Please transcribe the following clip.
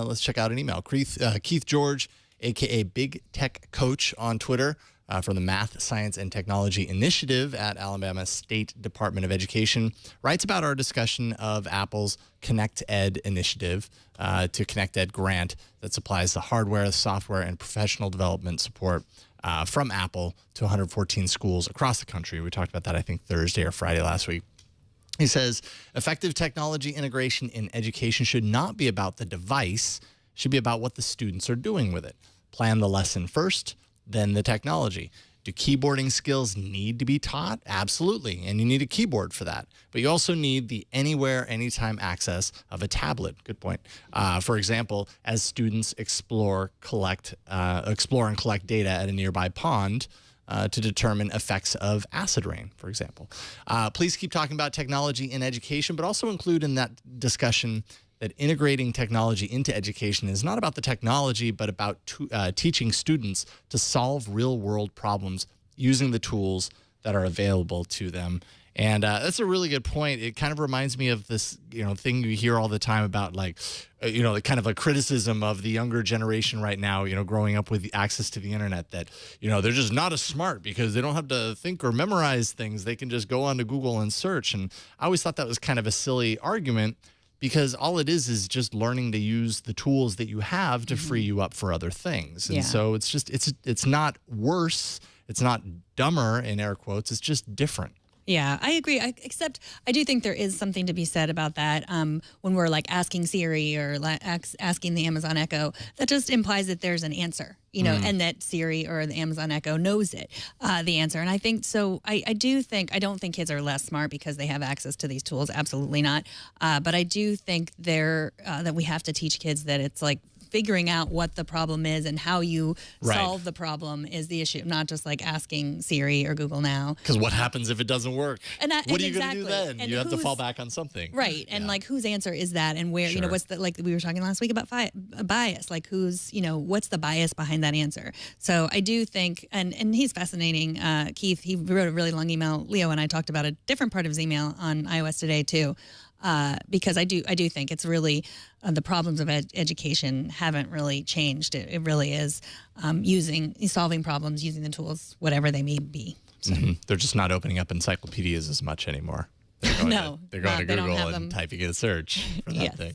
let's check out an email. Keith George, a.k.a. BigTechCoach on Twitter, from the Math, Science, and Technology Initiative at Alabama State Department of Education, writes about our discussion of Apple's Connect Ed initiative to Connect Ed grant that supplies the hardware, software, and professional development support from Apple to 114 schools across the country. We talked about that, I think, Thursday or Friday last week. He says, effective technology integration in education should not be about the device, it should be about what the students are doing with it. Plan the lesson first, then the technology. Do keyboarding skills need to be taught? Absolutely, and you need a keyboard for that. But you also need the anywhere, anytime access of a tablet. Good point. For example, as students explore and collect data at a nearby pond to determine effects of acid rain, for example. Please keep talking about technology in education, but also include in that discussion that integrating technology into education is not about the technology, but about teaching students to solve real-world problems using the tools that are available to them. And that's a really good point. It kind of reminds me of this, thing you hear all the time about, like, kind of a criticism of the younger generation right now, growing up with access to the internet, that, they're just not as smart because they don't have to think or memorize things. They can just go onto Google and search. And I always thought that was kind of a silly argument, because all it is just learning to use the tools that you have to free you up for other things. And so it's not worse, it's not dumber, in air quotes, it's just different. Yeah, I agree. Except I do think there is something to be said about that. When we're like asking Siri or asking the Amazon Echo, that just implies that there's an answer, and that Siri or the Amazon Echo knows it, the answer. And I think so. I don't think kids are less smart because they have access to these tools. Absolutely not. But I do think that we have to teach kids that it's like figuring out what the problem is and how you solve the problem is the issue, not just like asking Siri or Google now. Because what happens if it doesn't work? What are you going to do then? And you have to fall back on something. Right. And like, whose answer is that? And where, what's the, like we were talking last week about bias, like who's, what's the bias behind that answer? So I do think, and he's fascinating, Keith, he wrote a really long email. Leo and I talked about a different part of his email on iOS Today too. Because I do think it's really the problems of education haven't really changed. It really is solving problems using the tools, whatever they may be. So. They're just not opening up encyclopedias as much anymore. They're going to Google and typing in a search for that thing.